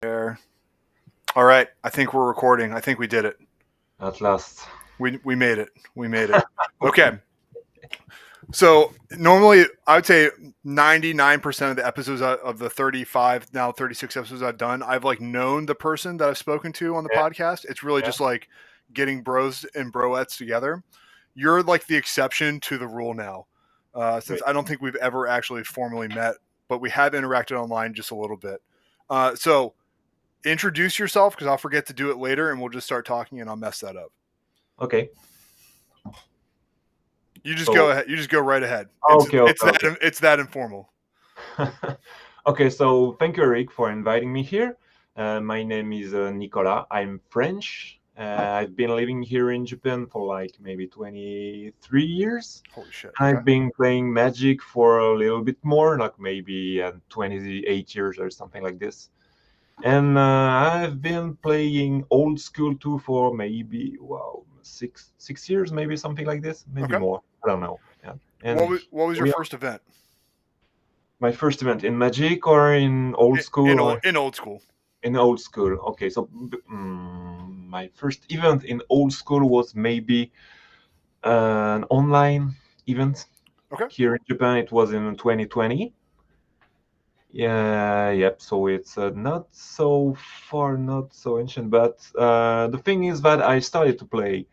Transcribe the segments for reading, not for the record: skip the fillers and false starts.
There. All right. I think we're recording. I think we did it. At last. We made it. We made it. Okay. So normally I would say 99% of the episodes of the 35 now 36 episodes I've done, I've like known the person that I've spoken to on the Yeah, podcast. It's really yeah. just like getting bros and broettes together. You're like the exception to the rule now. Since Great. I don't think we've ever actually formally met, but we have interacted online just a little bit. So introduce yourself because I'll forget to do it later and we'll just start talking and I'll mess that up. Okay. You just go So ahead. You just go right ahead. It's okay, it's okay, okay. that it's that informal. Okay, so thank you, Eric, for inviting me here. My name is Nicola. I'm French. I've been living here in Japan for like maybe 23 years. Holy shit. Okay. I've been playing Magic for a little bit more, like maybe 28 years or something like this. And I've been playing old school too for maybe six years, maybe something like this, maybe Okay. more. I don't know. Yeah. What And was, what was your we first event my first event in Magic or in old school or in old school? in old school. Okay, so my first event in old school was maybe an online event Okay. here in Japan. It was in 2020. Yeah, yep. So it's not so far, not so ancient. But the thing is that I started to play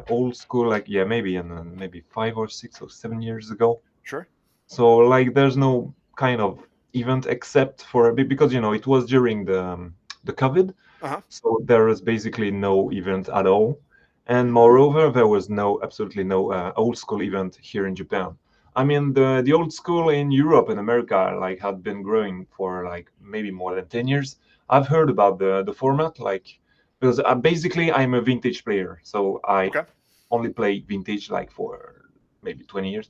old school, like yeah, maybe in maybe 5 or 6 or 7 years ago. Sure. So like, there's no kind of event except for because it was during the COVID, Uh huh. so there was basically no event at all. And moreover, there was absolutely no old school event here in Japan. I mean, the old school in Europe and America like had been growing for like maybe more than 10 years. I've heard about the format, like because basically I'm a vintage player, so I Okay. only play vintage like for maybe 20 years.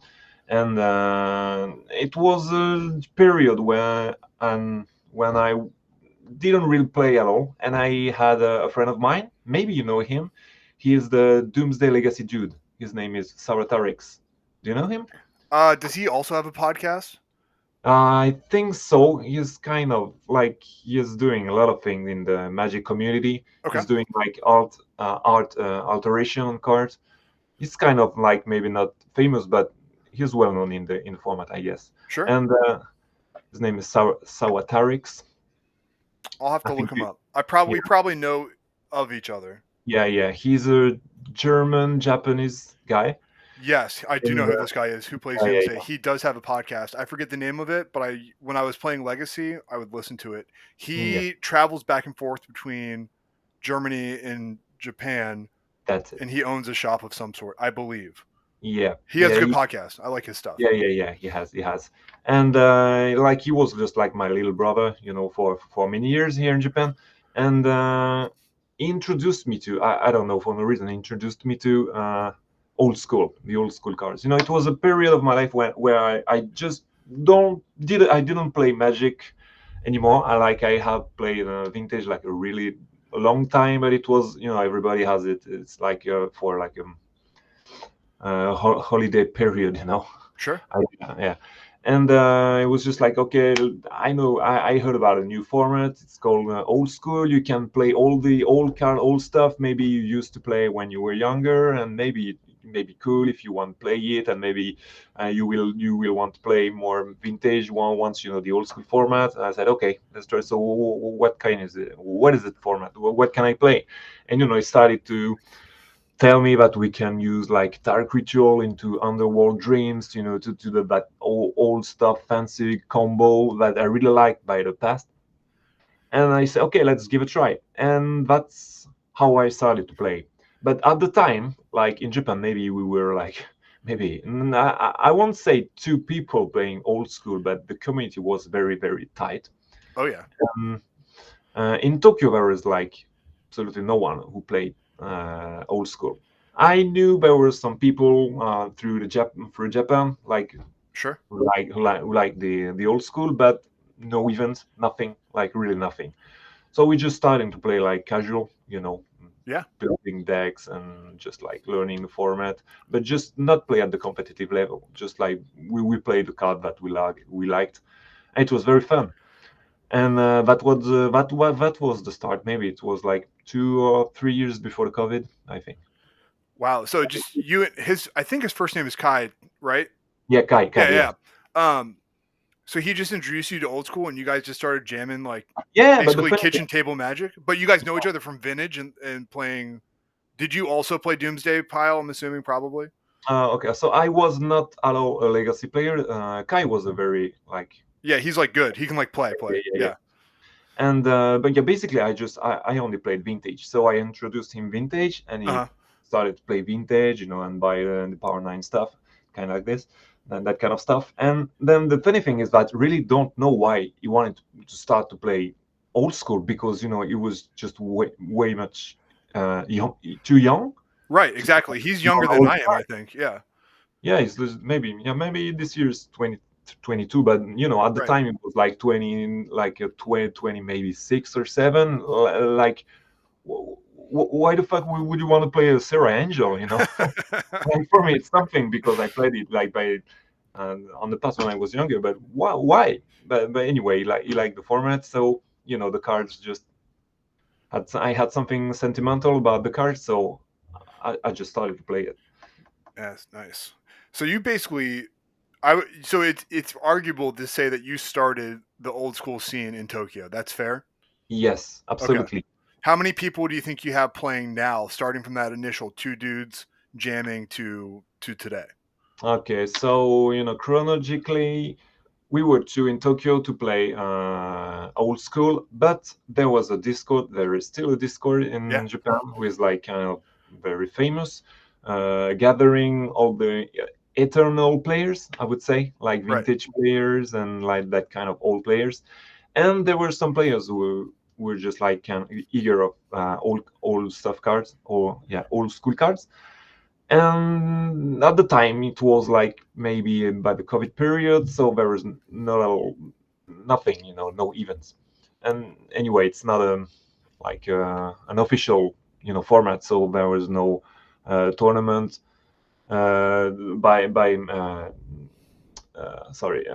And it was a period when I didn't really play at all. And I had a friend of mine, maybe you know him. He is the Doomsday Legacy dude. His name is Saratarix. Do you know him? Does he also have a podcast? I think so. He's kind of like he's doing a lot of things in the Magic community. Okay. He's doing like art alteration on cards. He's kind of like maybe not famous, but he's well known in the format, I guess. Sure. And his name is Sawatarix. I'll have I to look think. him up. Yeah, We probably know of each other. yeah, yeah. He's a German Japanese guy. Yes, I do And know who this guy is. Who plays yeah, Doomsday? yeah, He does have a podcast. I forget the name of it, but when I was playing Legacy, I would listen to it. yeah, yeah. He travels back and forth between Germany and Japan, That's it. and he owns a shop of some sort, I believe. Yeah, He has a yeah, good podcast. I like his stuff. yeah, yeah, yeah. He has. And like he was just like my little brother, for many years here in Japan. And he introduced me to I don't know for no reason he introduced me to the old school cards. It was a period of my life where I just I didn't play Magic anymore. I have played vintage like a really long time, but it was everybody has it. It's like for like holiday period, Sure. yeah. And it was just like, okay, I know I heard about a new format. It's called old school. You can play all the old stuff maybe you used to play when you were younger, and maybe it may be cool if you want to play it, and maybe you will want to play more vintage one once you know the old school format. And I said, okay, let's try. So what kind is it? What is it format? What can I play? And it started to tell me that we can use like dark ritual into underworld dreams, to do that old stuff, fancy combo that I really liked by the past. And I said, okay, let's give it a try. And that's how I started to play. But at the time, like in Japan, maybe we were like, maybe, I won't say two people playing old school, but the community was very, very tight. Oh yeah. Um, in Tokyo, there was like absolutely no one who played old school. I knew there were some people through Japan, like Sure. who like the old school, but no events, nothing, like really nothing. So we just starting to play like casual, Yeah. building decks and just like learning the format, but just not play at the competitive level. Just like we played the card that we liked. And it was very fun. And that was the start. Maybe it was like 2 or 3 years before the COVID, I think. Wow. So just you and his. I think his first name is Kai, right? Yeah, Kai, Yeah, yeah. yeah. So he just introduced you to old school, and you guys just started jamming like Yeah, but the basically funny thing, kitchen table magic. But you guys know each other from Vintage and playing. Did you also play Doomsday Pile? I'm assuming probably. okay, so I was not a legacy player. Kai was a very like, Yeah, he's like good. He can like play. yeah, yeah, yeah. Yeah. And but yeah, basically, I only played vintage. So I introduced him vintage, and Uh he huh. started to play vintage, and buy the Power Nine stuff, kind of like this, and that kind of stuff. And then the funny thing is that really don't know why he wanted to start to play old school, because he was just way much young, too young Right. to Exactly. He's be on younger than old. I am. I think. Yeah. Yeah, maybe this year's 2022, but at the Right. time it was like 20, like a 20, maybe 6 or 7. Like, why the fuck would you want to play a Sarah Angel? Like, for me, it's something because I played it like by on the past when I was younger. But why? But anyway, like you like the format, so the cards just I had something sentimental about the cards, so I just started to play it. Yes. Nice. So you basically, so it's arguable to say that you started the old school scene in Tokyo. That's fair. Yes, Okay. absolutely. How many people do you think you have playing now, starting from that initial two dudes jamming to today? Okay, so chronologically, we were two in Tokyo to play old school, but there was a Discord. There is still a Discord Yeah. in Japan who is like kind of very famous, gathering all the eternal players, I would say, like Right. vintage players and like that kind of old players. And there were some players who were just like kind of eager of old stuff cards, or yeah, old school cards. And at the time it was like maybe by the COVID period, so there was nothing, no events. And anyway, it's not a like an official format, so there was no tournament by sorry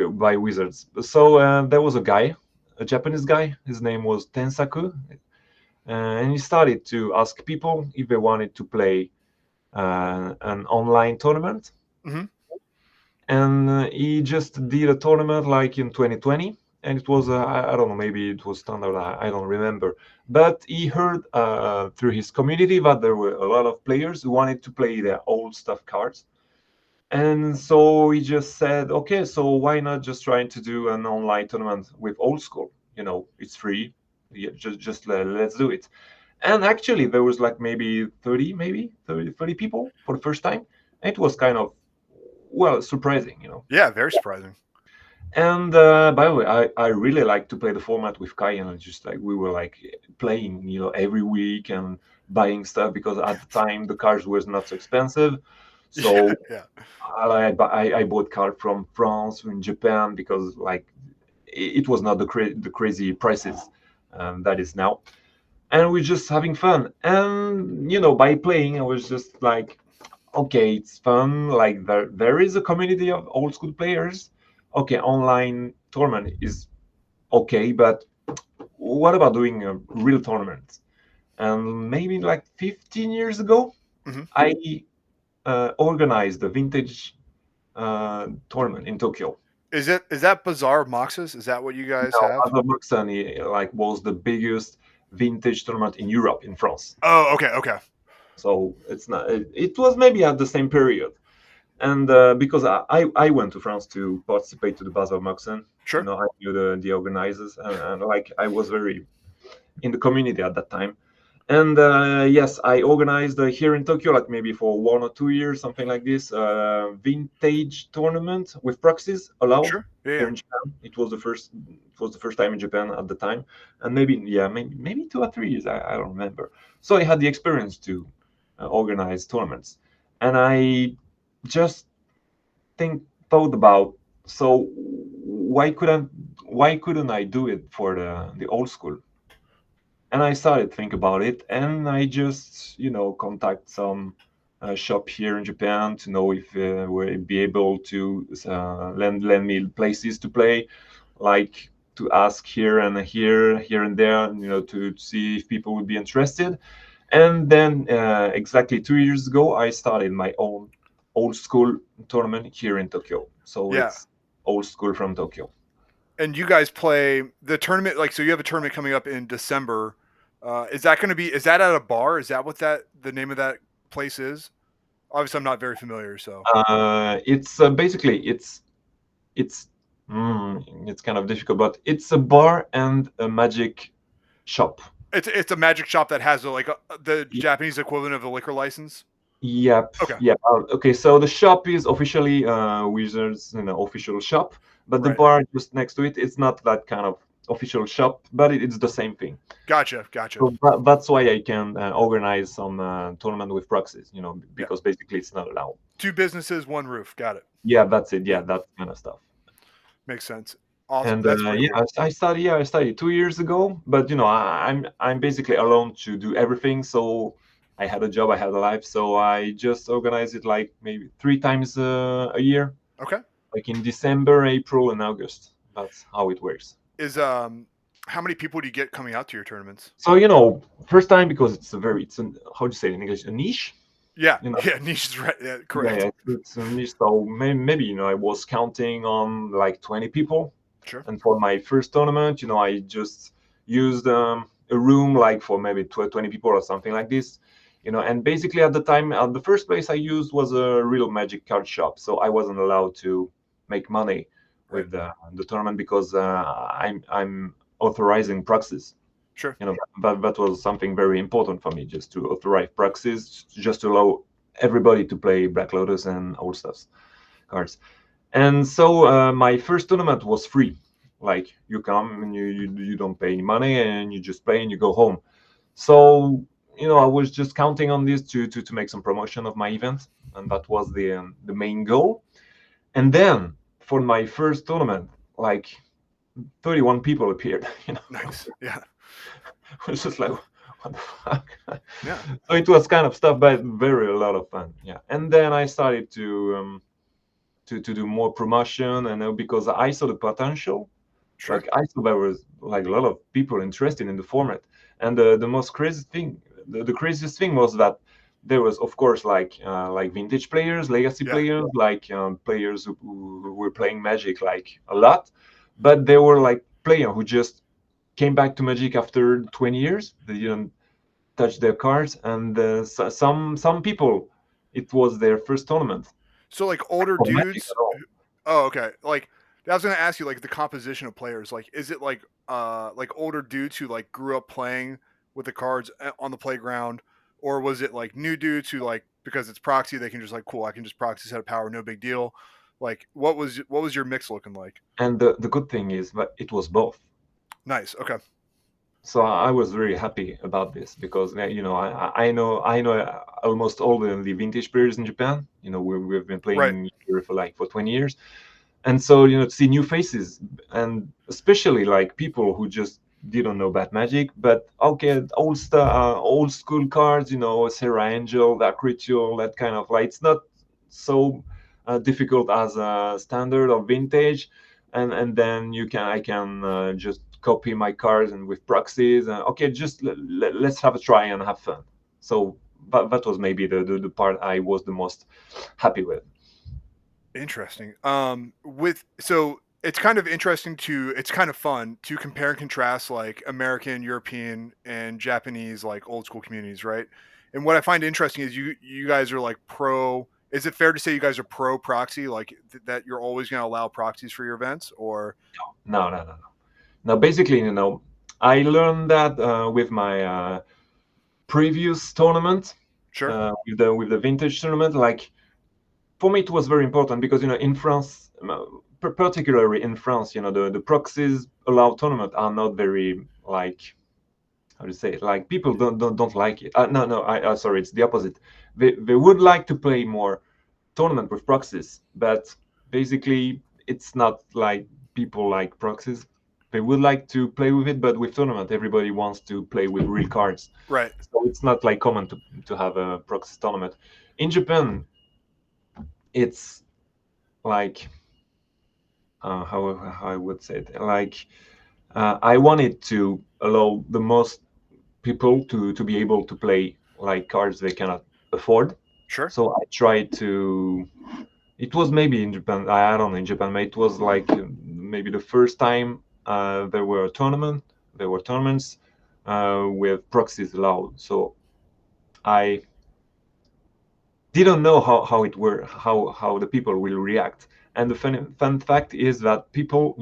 by Wizards. So there was a guy, a Japanese guy. His name was Tensaku, and he started to ask people if they wanted to play an online tournament. Hmm. And he just did a tournament like in 2020, and it was I don't know, maybe it was standard, I don't remember, but he heard through his community that there were a lot of players who wanted to play their old stuff cards. And so he just said, okay, so why not just trying to do an online tournament with old school? It's free. Yeah, just let's do it. And actually, there was like maybe 30, maybe 30 people for the first time. And it was kind of, well, surprising. Yeah. Very surprising. And by the way, I really like to play the format with Kai, and just like we were like playing, every week and buying stuff, because at the time the cards was not so expensive. Yeah. So Yeah. I bought card from France and Japan, because like it was not the crazy prices that is now, and we're just having fun. And by playing, I was just like, okay, it's fun. Like there is a community of old school players. Okay, online tournament is okay, but what about doing a real tournament? And maybe like 15 years ago, Hmm. I organized a vintage tournament in Tokyo. Is that Bazaar Moxes? Is that what you guys Now, have? Ava Buxani like was the biggest vintage tournament in Europe, in France. Oh, okay. Okay. So it's not. It was maybe at the same period, and because I went to France to participate to the Bazaar Moxen. Sure. I knew the organizers, and like I was very in the community at that time. And yes, I organized here in Tokyo, like maybe for 1 or 2 years, something like this, vintage tournament with proxies allowed Sure. Yeah. here Yeah. in Japan. It was the first time in Japan at the time, and maybe 2 or 3 years. I don't remember. So I had the experience to organize tournaments, and I just thought about, so why couldn't I do it for the old school? And I started to think about it, and I just contact some shop here in Japan to know if we'll be able to lend me places to play. Like to ask here and there, to see if people would be interested. And then exactly 2 years ago, I started my own old school tournament here in Tokyo. So Yeah. it's old school from Tokyo. And you guys play the tournament, like, so you have a tournament coming up in December. Is that going to be? Is that at a bar? Is that what the name of that place is? Obviously, I'm not very familiar, so It's basically it's it's kind of difficult, but it's a bar and a magic shop. it's a magic shop that has the Japanese equivalent of a liquor license. Yep, Okay, yeah. Okay, so the shop is officially Wizards, official shop, but the right, bar just next to it, it's not that kind of official shop, but it's the same thing. gotcha. So that's why I can organize some tournament with proxies, Yeah, because basically it's not allowed. two businesses, one roof. Got it. Yeah, that's it. Yeah, Yeah, that kind of stuff. makes sense. Awesome. And That's pretty yeah, cool. I studied 2 years ago, but I'm basically alone to do everything. So I had a job, I had a life, so I just organize it like maybe 3 times a year, Okay. like in December, April, and August. That's how it works. Is how many people do you get coming out to your tournaments? So first time because it's how do you say it in English, a niche. Yeah, You know, yeah, niche is right. Yeah, yeah, correct. yeah, it's a niche. So maybe I was counting on like 20 people. Sure. And for my first tournament, I just used a room like for maybe 20 people or something like this. And basically at the time, the first place I used was a real magic card shop. So I wasn't allowed to make money Right. with the tournament because I'm authorizing proxies. Sure. But that was something very important for me, just to authorize proxies, just to allow everybody to play Black Lotus and all stuffs cards. And so my first tournament was free. Like you come and you don't pay any money and you just play and you go home. So I was just counting on this to make some promotion of my event, and that was the main goal. And then for my first tournament, like 31 people appeared. Nice. Yeah. It was just like, what the fuck? Yeah. So it was kind of stuff, but very a lot of fun. Yeah. And then I started to do more promotion, and because I saw the potential. Sure. Like I saw there was like a lot of people interested in the format, and the most crazy thing, the craziest thing was that there was, of course, like vintage players, legacy Yeah. players, like players who were playing Magic like a lot, but there were like players who just came back to Magic after 20 years. They didn't touch their cards, and some people, it was their first tournament So like older for Magic dudes. at all. Oh, okay. Like I was gonna ask you, like the composition of players. Like, is it like older dudes who like grew up playing with the cards on the playground, or was it like new dudes who like because it's proxy they can just like cool I can just proxy set of power, no big deal. Like what was your mix looking like? And the good thing is that it was both. Nice. Okay. So I was very happy about this because I know almost all the vintage players in Japan. We've been Right. playing here for 20 years, and so to see new faces, and especially like people who just didn't know about Magic, but okay, old school cards, Sarah Angel, that ritual, that kind of like it's not so difficult as a standard or vintage, and then I can just copy my cards and with proxies, and okay, just let's have a try and have fun. So that was maybe the part I was the most happy with. Interesting. With so it's kind of interesting to it's kind of fun to compare and contrast like American, European, and Japanese like old school communities, right? And what I find interesting is you guys are like pro. Is it fair to say you guys are pro proxy, like that you're always going to allow proxies for your events, or No, no, no, no. Now, basically, I learned that with my previous tournament, sure? with the vintage tournament. Like for me, it was very important because in France, particularly in France, the proxies allowed tournament are not very like how to say it. Like people don't like it. No, no, sorry, it's the opposite. They would like to play more tournament with proxies, but basically it's not like people like proxies. They would like to play with it, but with tournament, everybody wants to play with real cards. Right. So it's not like common to have a proxy tournament. In Japan, it's like how I would say it, like I wanted to allow the most people to be able to play like cards they cannot afford. Sure. So I tried to. It was maybe in Japan. I don't know in Japan. But it was like maybe the first time there were tournaments with proxies allowed. So I didn't know how it were how the people will react. And the fun fact is that people,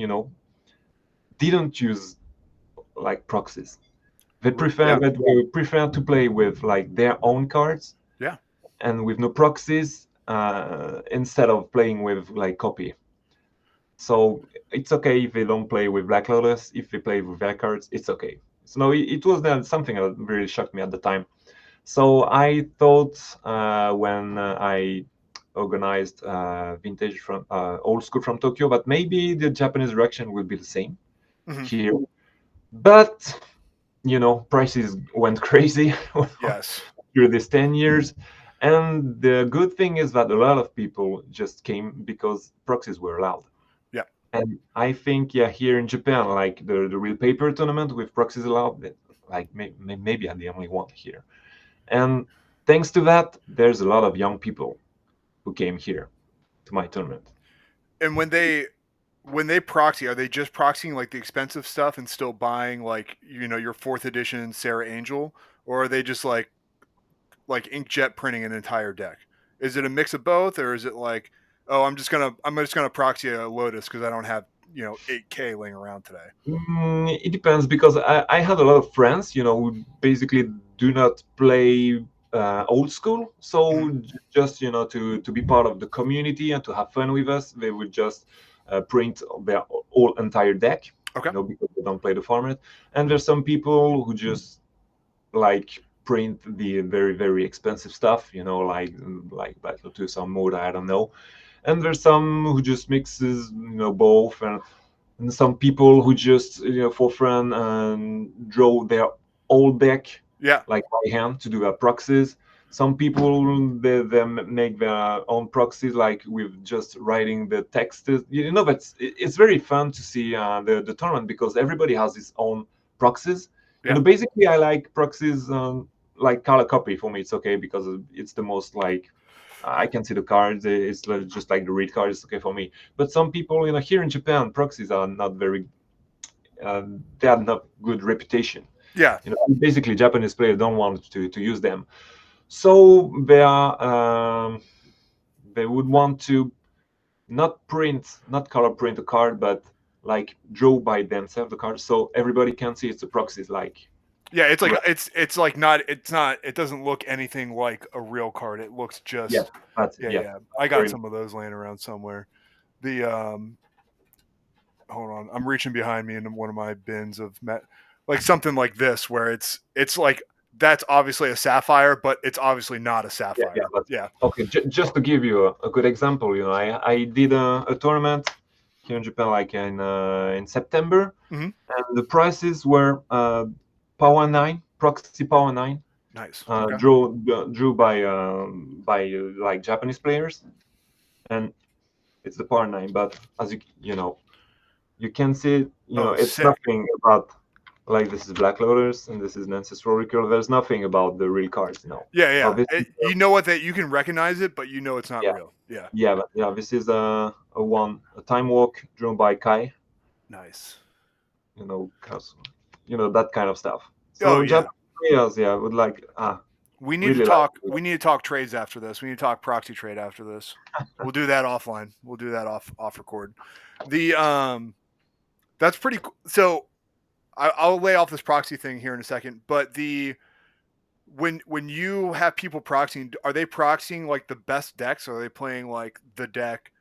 didn't use like proxies. Yeah. They prefer to play with like their own cards Yeah. and with no proxies instead of playing with like copy. So it's okay if they don't play with Black Lotus. If they play with their cards, it's okay. So no, it was then something that really shocked me at the time. So I thought when I organized vintage from old school from Tokyo, but maybe the Japanese reaction will be the same Hmm. here. But prices went crazy Yes. through these 10 years. And the good thing is that a lot of people just came because proxies were allowed. Yeah. And I think, yeah, here in Japan, like the real paper tournament with proxies allowed, like maybe I'm the only one here. And thanks to that, there's a lot of young people who came here to my tournament. And when they proxy, are they just proxying like the expensive stuff and still buying like your fourth edition Sarah Angel, or are they just like inkjet printing an entire deck? Is it a mix of both, or is it like, oh, I'm just gonna proxy a Lotus because I don't have 8K laying around today? It depends because I had a lot of friends, who basically do not play old school. Hmm. So just to be part of the community and to have fun with us, they would just print their whole entire deck, Okay. because they don't play the format. And there's some people who just like print the very very expensive stuff, like Battle to some mode, I don't know. And there's some who just mixes both, and some people who just for fun and draw their old deck Yeah. like by hand to do their proxies. Some people they make their own proxies like with just writing the text. But it's very fun to see the tournament because everybody has his own proxies. Yeah. Basically I like proxies, like color copy. For me it's okay because it's the most like I can see the cards. It's just like the read card. It's okay for me. But some people, here in Japan, proxies are not very. They have not good reputation. Yeah. Basically, Japanese players don't want to use them. So they would want to not color print a card, but like draw by themselves the card, so everybody can see it's a proxies. Like Yeah. It's like right, it's like not it's not it doesn't look anything like a real card. It looks yeah, just that's yeah, yeah, yeah. I got very some of those laying around somewhere. The hold on, I'm reaching behind me in one of my bins of like something like this where it's like that's obviously a sapphire, but it's obviously not a yeah. sapphire. But Yeah. okay, just to give you a good example, I did a tournament here in Japan, like in September, Hmm. and the prices were Power 9, Proxy Power 9, Nice. Okay. drew by like Japanese players, and it's the Power 9. But as you can see, Oh, it's sick. nothing about like this is Black Lotus and this is an Ancestral Recall. There's nothing about the real cards, Yeah, But yeah. this You know what, that you can recognize it, but it's not yeah, real. Yeah. yeah, but yeah, this is a time walk drawn by Kai, Nice. 'cause, that kind of stuff. Oh So yeah. Japanese players, yeah, would like We need to really like talk. We need to talk trades after this. We need to talk proxy trade after this. We'll do that offline. We'll do that off record. The that's pretty cool. So I'll lay off this proxy thing here in a second. But when you have people proxying, are they proxying like the best decks? Or are they playing like the deck,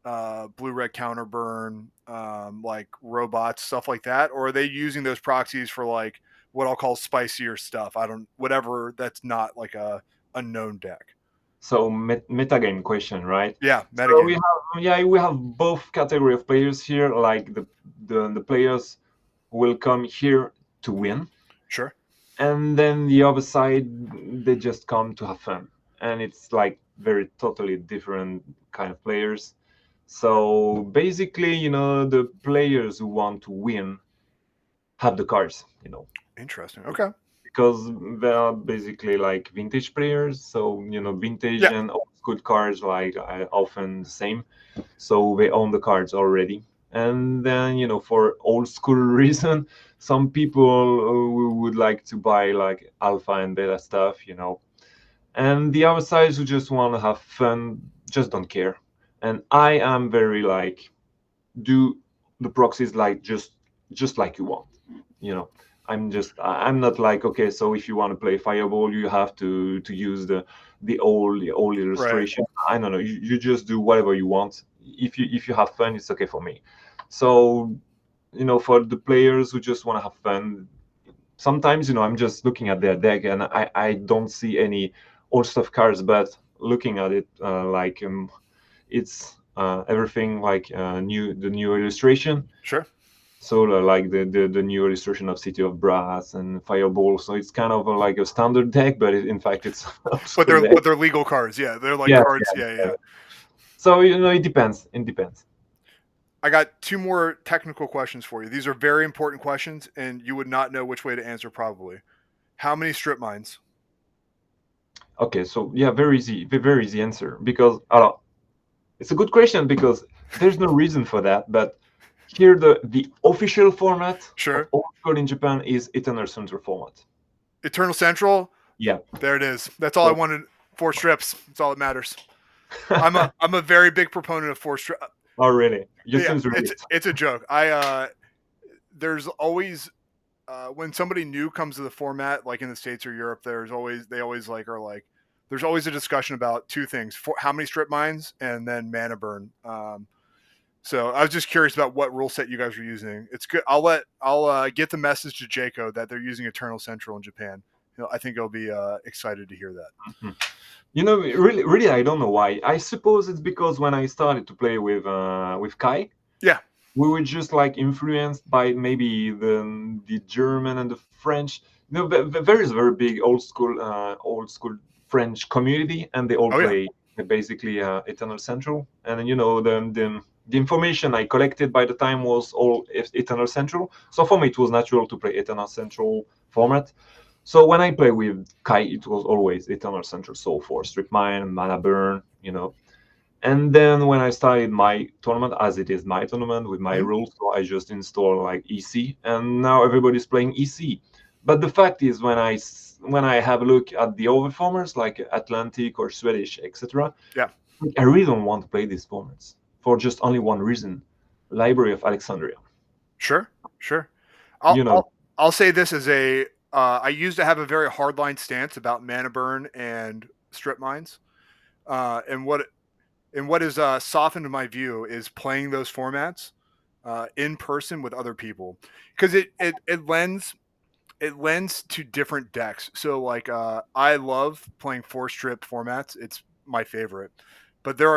blue red counter burn, like robots, stuff like that? Or are they using those proxies for like what I'll call spicier stuff? I don't whatever that's not like a unknown deck. so metagame question, right? Yeah, So metagame. we have both category of players here, like the players who will come here to win, Sure. and then the other side they just come to have fun, and it's like very totally different kind of players. So basically, the players who want to win have the cards, Interesting. Okay. because they are basically like vintage players. So vintage Yeah. and old school cards like are often the same. So they own the cards already. And then for old school reason, some people would like to buy like alpha and beta stuff, and the other side who just want to have fun, just don't care. And I am very like, do the proxies like just like you want, you know. I'm not like, okay, so if you want to play Fireball, you have to use the old Right. illustration. I don't know. You just do whatever you want. If you have fun, it's okay for me. So for the players who just want to have fun, sometimes I'm just looking at their deck and I don't see any old stuff cards, but looking at it like it's everything like the new illustration. Sure. So like the new illustration of City of Brass and Fireball. So it's kind of like a standard deck, but in fact it's a But school deck. they're legal cards. Yeah, they're like Yeah, cards. yeah, Yeah, yeah. yeah. So it depends. It depends. I got two more technical questions for you. These are very important questions, and you would not know which way to answer probably. How many strip mines? Okay, so yeah, very easy answer because it's a good question because there's no reason for that, but here the official format of Sure. old school in Japan is Eternal Central format. Eternal Central. Yeah. There it is. That's all I So wanted. Four strips. That's all that matters. I'm a very big proponent of four strips. oh really? You Yeah, seems really it's a joke. There's always when somebody new comes to the format, like in the States or Europe, they always like are like there's always a discussion about two things: how many strip mines, and then mana burn. So I was just curious about what rule set you guys were using. It's good. I'll get the message to Jaco that they're using Eternal Central in Japan. I think he'll be excited to hear that. Mhm. Really, I don't know why. I suppose it's because when I started to play with Kai, Yeah. we were just like influenced by maybe the German and the French. There is a very big old school French community, and they all Oh yeah. play basically Eternal Central. And then, the information I collected by the time was all Eternal Central. So for me, it was natural to play Eternal Central format. So when I play with Kai, it was always Eternal Central. So for Strip Mine, Mana Burn, and then when I started my tournament, as it is my tournament with my Mhm. rules, so I just install like EC, and now everybody's playing EC. But the fact is, when I have a look at the other formats like Atlantic or Swedish, etc., Yeah. I really don't want to play these formats for just only one reason: Library of Alexandria. Sure. Sure. I'll You know, I'll I'll say this as a I used to have a very hardline stance about mana burn and strip mines. And what is softened my view is playing those formats in person with other people because it lends to different decks. So like I love playing four strip formats. It's my favorite. But there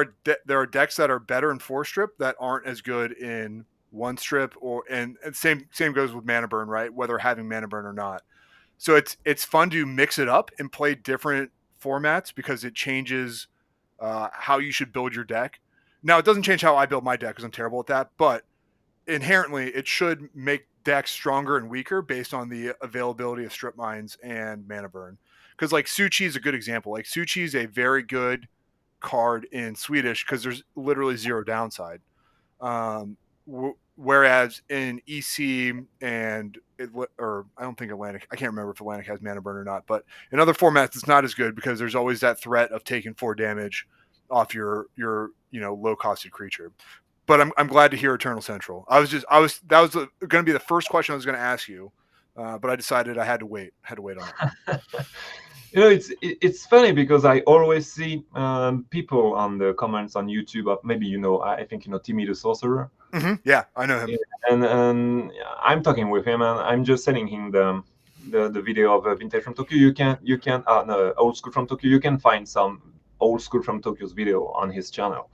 are decks that are better in four strip that aren't as good in one strip and same goes with mana burn, right? Whether having mana burn or not. So it's fun to mix it up and play different formats because it changes how you should build your deck. Now it doesn't change how I build my deck because I'm terrible at that, but inherently it should make decks stronger and weaker based on the availability of strip mines and mana burn. Because like Suchi is a good example. Like Suchi is a very good card in Swedish because there's literally zero downside. Whereas in EC or I don't think Atlantic, I can't remember if Atlantic has mana burn or not, but in other formats it's not as good because there's always that threat of taking 4 damage off your low costed creature. But I'm glad to hear Eternal Central. I was that was going to be the first question I was going to ask you, but I decided I had to wait. Had to wait on that one. it's funny because I always see people on the comments on YouTube. Maybe I think Timmy the Sorcerer. Mm-hmm. Yeah, I know him. Yeah, and I'm talking with him, and I'm just sending him the video of Vintage from Tokyo. You can no, Old School from Tokyo. You can find some Old School from Tokyo's video on his channel.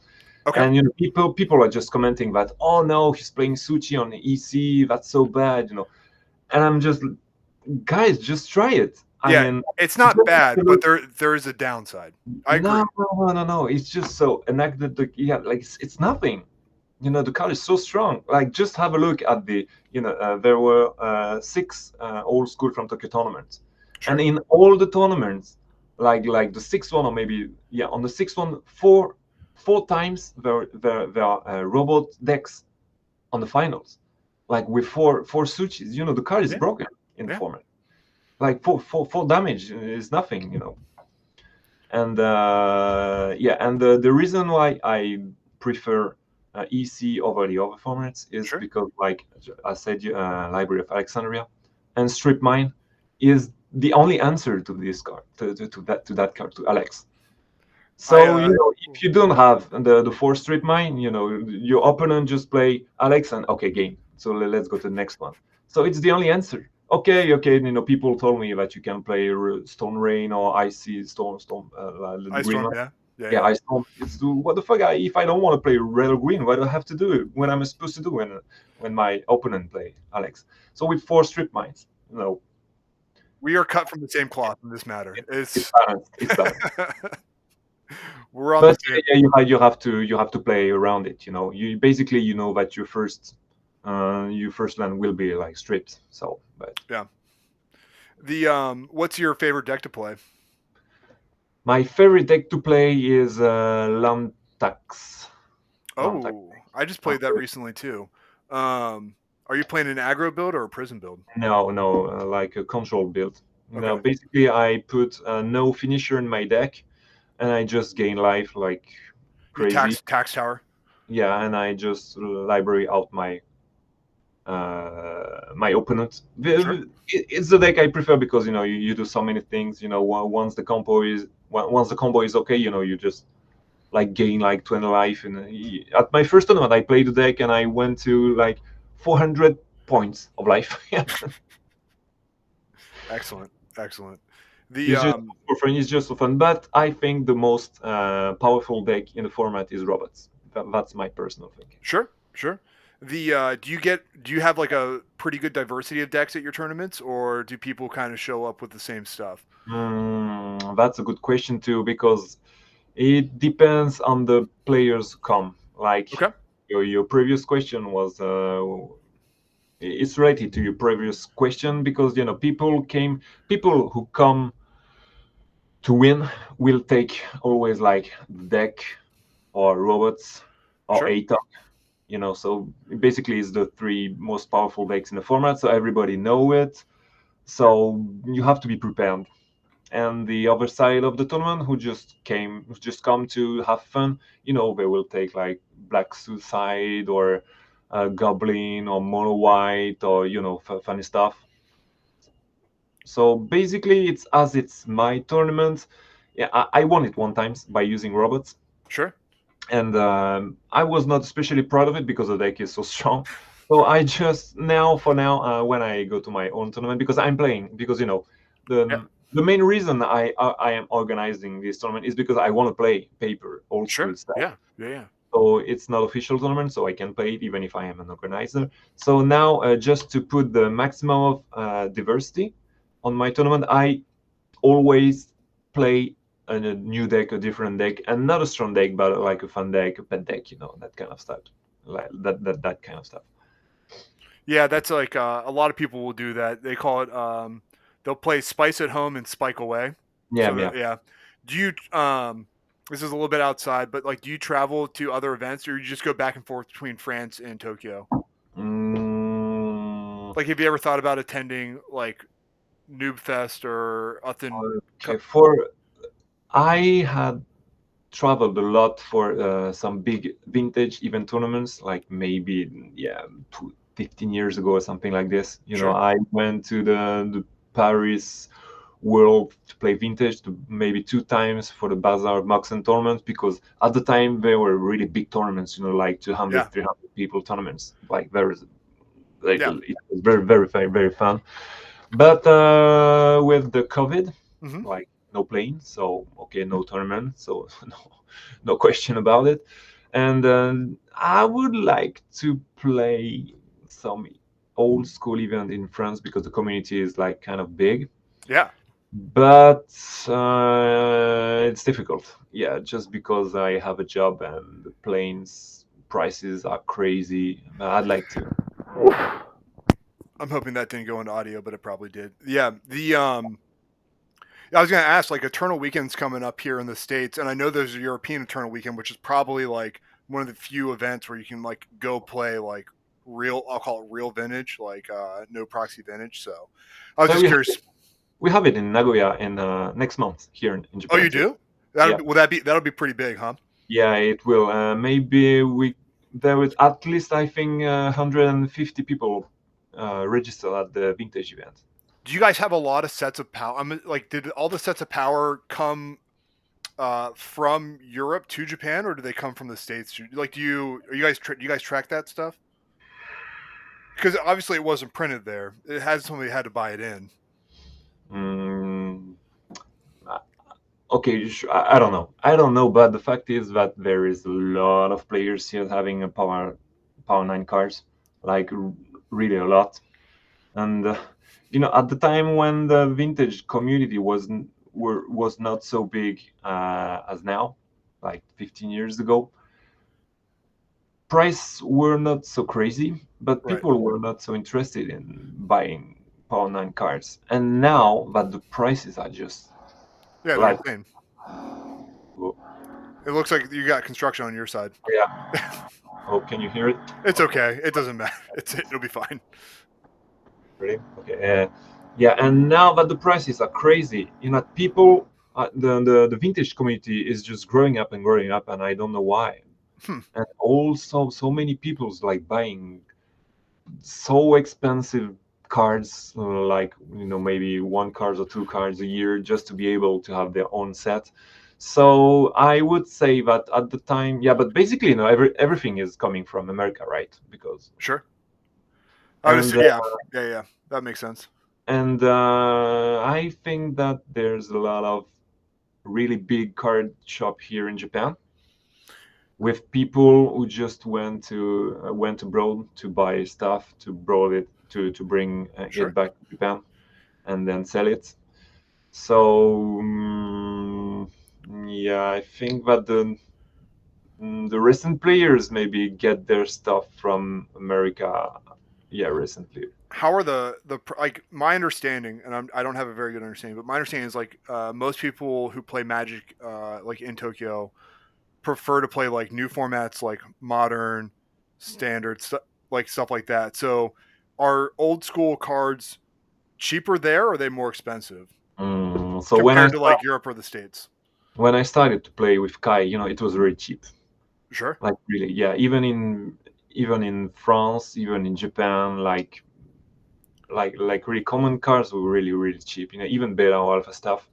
Okay. And people are just commenting that, oh no, he's playing Suchi on EC. That's so bad. And I'm just, guys, just try it. I Yeah, mean, it's not bad, but there is a downside. I agree. no. It's just so enacted. Yeah, like it's nothing. the card is so strong. Like, just have a look at there were six old school from Tokyo tournaments, and Sure. in all the tournaments, like the sixth one, or maybe, yeah, on the sixth one, four times there are robot decks on the finals, like with four switches. The card is Yeah. broken in the Yeah. format. Like four damage is nothing. And yeah, and the reason why I prefer EC over the other formats is Sure. because, like I said, Library of Alexandria and Strip Mine is the only answer to this card, to that card, to Alex. I So, if you don't have the four Strip Mine, your opponent just play Alex and okay, game. So let's go to the next one. So it's the only answer. Okay, okay. People told me that you can play Stone Rain or Icy Storm, the Ice green Storm. one. Yeah. Yeah. Yeah, Yeah. Ice Storm. What the fuck? If I don't want to play red or green, what do I have to do? When I'm supposed to do when my opponent play Alex? So with four Strip Mines, We are cut from the same cloth in this matter. it's It's balanced. It's balanced. we're on the But same. yeah, you have to play around it. You basically, that your first land will be like stripped. So, but Yeah. The what's your favorite deck to play? my favorite deck to play is Lantax. Lantax. Oh, I just played that recently too. Are you playing an aggro build or a prison build? No, no, like a control build. No, Okay. basically I put no finisher in my deck, and I just gain life like You crazy. tax tower. Yeah, and I just library out my opponent. Sure. It's the deck I prefer because you do so many things. Once the combo is okay, you just like gain like 20 life. And at my first tournament, I played the deck and I went to like 400 points of life. Excellent. Excellent. The It's just for fun. It's just for fun. But I think the most powerful deck in the format is robots. That's my personal thing. sure, sure. The do you have like a pretty good diversity of decks at your tournaments, or do people kind of show up with the same stuff? That's a good question too, because it depends on the players who come. Like Okay. your previous question was, it's related to your previous question because people who come to win will take always like deck or robots or Sure. ATOC. So basically it's the three most powerful decks in the format, so everybody know it. So you have to be prepared. And the other side of the tournament, who just come to have fun, they will take like Black Suicide or Goblin or Mono White or funny stuff. So basically, it's my tournament. Yeah, I won it one time by using robots, Sure. and I was not especially proud of it because the deck is so strong. So I just for now, when I go to my own tournament, because I'm playing, because Yeah. the main reason I am organizing this tournament is because I want to play paper old school Sure. stuff. Yeah. Yeah. Yeah. So it's not official tournament, so I can play it even if I am an organizer. So now, just to put the maximum of diversity on my tournament, I always play a new deck, a different deck, and not a strong deck, but like a fun deck, a pet deck, that kind of stuff, like that kind of stuff. Yeah, that's like a lot of people will do that. They call it they'll play spice at home and spike away. Yeah, So yeah. that, yeah. Do you this is a little bit outside, but like do you travel to other events or you just go back and forth between France and Tokyo? Mm, Like have you ever thought about attending like Noob Fest or Uthen? okay, I had traveled a lot for some big vintage event tournaments, like maybe, yeah, 15 years ago or something like this. Sure. I went to the Paris World to play vintage maybe two times for the Bazaar Moxen tournament, because at the time they were really big tournaments, like 200, Yeah. 300 people tournaments, like very, like Yeah. it was very, very, very, very fun. But with the COVID, Hmm. like no plane, so okay, no tournament, so no question about it. And I would like to play some old school event in France because the community is like kind of big, Yeah. but it's difficult. Yeah, just because I have a job and the planes prices are crazy. I'd like to. I'm hoping that didn't go into audio, but it probably did. Yeah, the I was gonna ask, like, Eternal Weekend's coming up here in the States, and I know there's a European Eternal Weekend, which is probably like one of the few events where you can like go play like real, I'll call it real vintage, like no proxy vintage. So I was Uh, just we have curious. we have it in Nagoya in next month here in Oh, Japan you too. do? That'll Yeah, be, will that be that'll be pretty big, huh? yeah, it will. Maybe we there was at least I think 150 people registered at the vintage event. Do you guys have a lot of sets of power? I'm like, did all the sets of power come from Europe to Japan, or do they come from the States? Like, do you guys track that stuff? Because obviously it wasn't printed there. It had somebody had to buy it in. Mm, okay, I don't know. I don't know, but the fact is that there is a lot of players here having a Power 9 cars, like really a lot. And at the time when the vintage community was not so big as now, like 15 years ago, price were not so crazy, but Right. people were not so interested in buying Power 9 cars. And now that the prices are just Yeah, they're like, insane. oh, It looks like you got construction on your side. yeah. Oh, can you hear it? It's Okay. okay. It doesn't matter. It'll be fine. Ready? Okay. Yeah, and now that the prices are crazy, people, the vintage community is just growing up, and I don't know why. Hmm. And also, so many people's like buying so expensive cards, like maybe one card or two cards a year just to be able to have their own set. So I would say that at the time, yeah, but basically, everything is coming from America, right? Because Sure. I would and assume. Yeah. Yeah. Yeah. That makes sense. I think that there's a lot of really big card shop here in Japan with people who just went abroad to buy stuff to abroad it to bring it Sure. back to Japan and then sell it. So yeah, I think that the recent players maybe get their stuff from America. Yeah, recently. How are like my understanding, and I don't have a very good understanding, but my understanding is like most people who play Magic, like in Tokyo, prefer to play like new formats, like modern, standard, like stuff like that. So, are old school cards cheaper there, or are they more expensive So compared to like Europe or the States? when I started to play with Kai, it was very cheap. Sure. Like really, yeah. Even in France, even in Japan, like really common cars were really really cheap. Even beta or alpha stuff.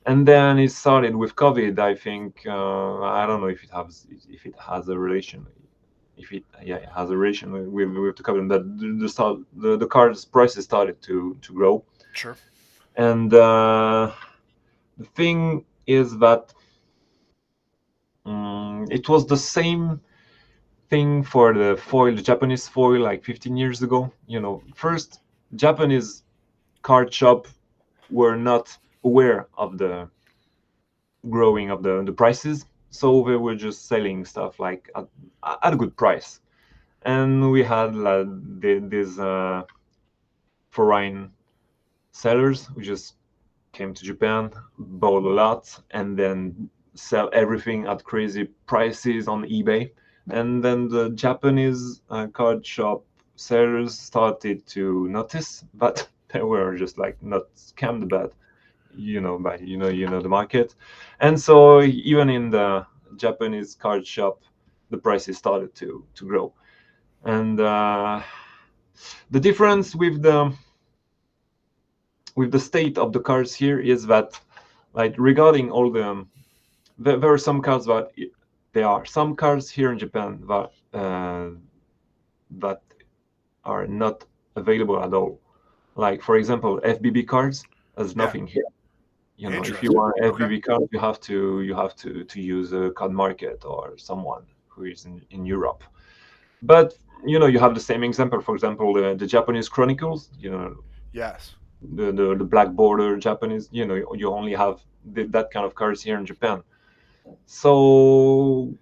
And then it started with COVID. I think I don't know if it has a relation. If it yeah it has a relation with the COVID, but the cars prices started to grow. Sure. And the thing is that it was the same thing for the Japanese foil like 15 years ago. First Japanese card shop were not aware of the growing of the prices, so they were just selling stuff like at a good price. And we had like these foreign sellers who just came to Japan, bought a lot, and then sell everything at crazy prices on eBay. And then the Japanese card shop sellers started to notice that they were just like not scammed, but the market. And so even in the Japanese card shop, the prices started to grow. And the difference with the state of the cards here is that, like, regarding all there are some cards that there are some cards here in Japan that are not available at all. Like for example, FBB cards. There's Yeah. nothing here. If you Interesting. want Okay. FBB cards, you have to use a card market or someone who is in Europe. But you have the same example. For example, the Japanese Chronicles. Yes. The black border Japanese. You only have that kind of cards here in Japan. So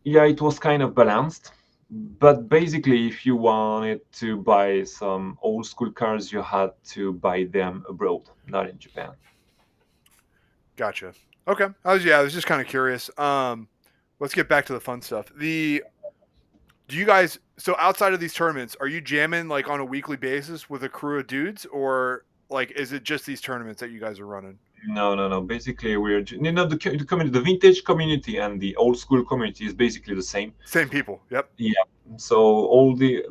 Yeah, it was kind of balanced. But basically, if you wanted to buy some old school cars, you had to buy them abroad, not in Japan. Gotcha. Okay. I was just kind of curious. Let's get back to the fun stuff. Do you guys so outside of these tournaments, are you jamming like on a weekly basis with a crew of dudes, or like is it just these tournaments that you guys are running? No, no, no. Basically, the community, the vintage community and the old school community is basically the same. Same people. Yep. Yeah. So all the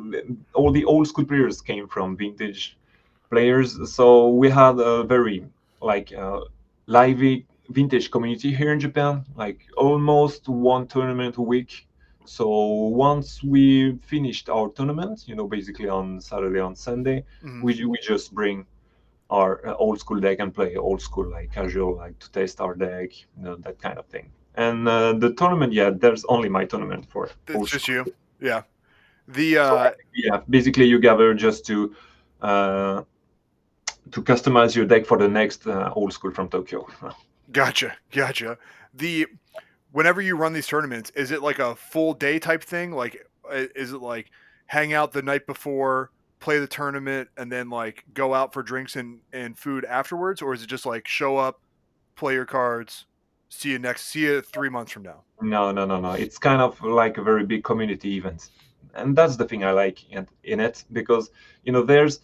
old school players came from vintage players. So we had a very like lively vintage community here in Japan, like almost one tournament a week. So once we finished our tournament, basically on Saturday, on Sunday, Mhm. we just bring our old school deck and play old school like casual, like to test our deck, that kind of thing. And the tournament, yeah, there's only my tournament for It's old just school. you. Yeah. The So yeah, basically you gather just uh, to customize your deck for the next old school from Tokyo. gotcha. The Whenever you run these tournaments, is it like a full day type thing? Like, is it like hang out the night before, play the tournament, and then like go out for drinks and food afterwards, or is it just like show up, play your cards, see you 3 months from now? No, no, no, no. It's kind of like a very big community event, and that's the thing I like in it because there's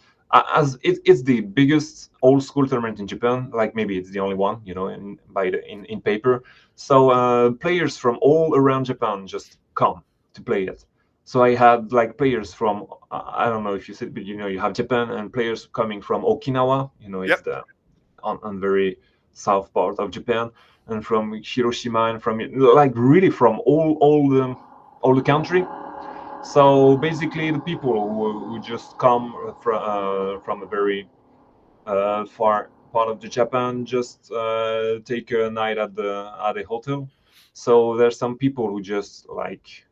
as it's the biggest old school tournament in Japan. Like maybe it's the only one, in paper. So players from all around Japan just come to play it. So I had like players from I don't know if you said, but you have Japan and players coming from Okinawa. It's Yep. the on very south part of Japan, and from Hiroshima, and from like really from all the country. So basically, the people who just come from a very far part of the Japan just take a night at the hotel. So there's some people who just like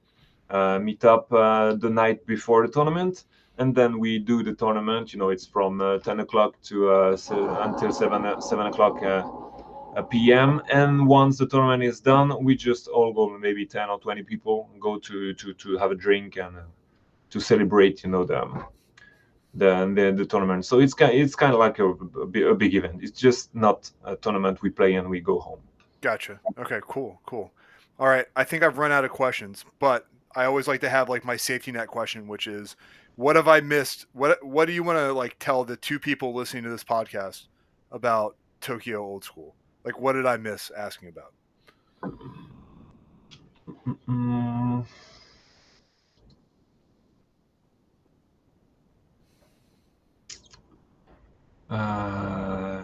meet up the night before the tournament, and then we do the tournament. It's from 10 o'clock to until 7 o'clock p.m. And once the tournament is done, we just all go, maybe 10 or 20 people go to have a drink and to celebrate, the tournament. So it's kind of like a big event. It's just not a tournament we play and we go home. Gotcha. Okay. Cool. All right. I think I've run out of questions, but I always like to have like my safety net question, which is, what have I missed? What do you want to like tell the two people listening to this podcast about Tokyo Old School? Like, what did I miss asking about? Mm, uh,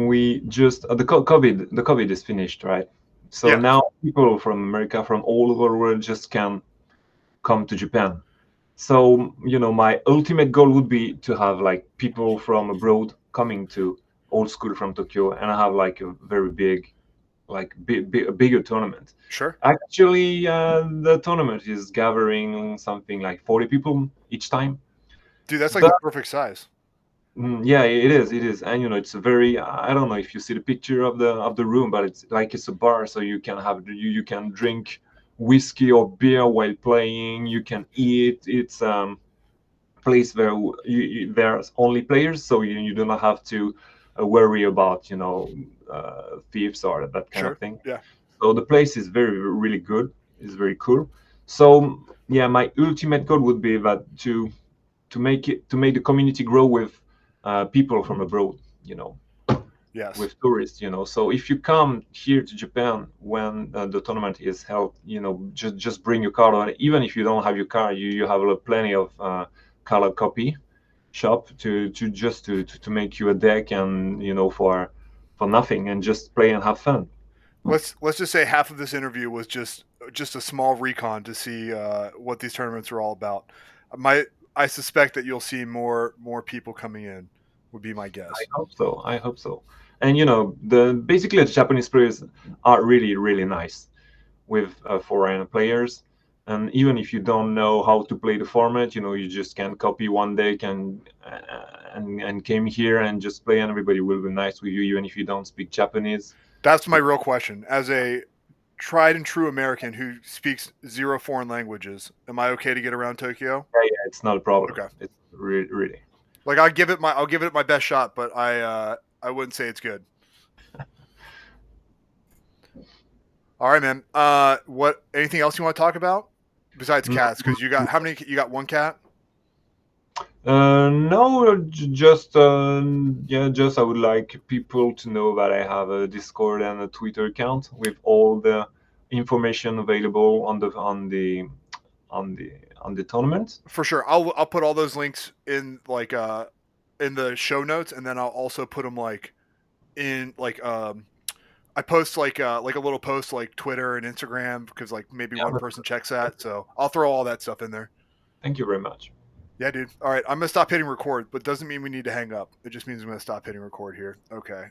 we just the COVID is finished, right? So Yeah. now people from America, from all over the world, just can come to Japan. So my ultimate goal would be to have like people from abroad coming to old school from Tokyo, and I have like a very big, like a bigger tournament. Sure. Actually, the tournament is gathering something like 40 people each time. Dude, that's like But the perfect size. yeah, it is, and it's a very. I don't know if you see the picture of the room, but it's a bar, so you can drink whiskey or beer while playing. You can eat. It's place where there's only players, so you do not have to worry about thieves or that kind of Sure. thing. Yeah. So the place is very really good. It's very cool. So yeah, my ultimate goal would be that to make the community grow with people from abroad. Yes. With tourists. So if you come here to Japan when the tournament is held, just bring your card on. Even if you don't have your card, you have plenty of color copy shop to make you a deck, and for nothing, and just play and have fun. Let's just say half of this interview was just a small recon to see what these tournaments are all about. My I suspect that you'll see more people coming in. Would be my I guess. hope so. I hope so. And the Japanese players are really really nice with foreign players. And even if you don't know how to play the format, you just can copy one deck and came here and just play, and everybody will be nice with you, even if you don't speak Japanese. That's my So real question. As a tried and true American who speaks 0 foreign languages. Am I okay to get around Tokyo? Yeah, it's not a problem. Okay. It's really. Like I'll give it my best shot, but I wouldn't say it's good. All right, man. What? Anything else you want to talk about besides cats? Because you got how many? You got one cat. No, just yeah, just I would like people to know that I have a Discord and a Twitter account with all the information available on the tournament. For sure. I'll put all those links in like in the show notes, and then I'll also put them like in like I post like a little post like Twitter and Instagram because like maybe Yeah, one person checks that, so I'll throw all that stuff in there. thank you very much. Yeah, dude. All right, I'm gonna stop hitting record, but doesn't mean we need to hang up. It just means I'm gonna stop hitting record here. Okay.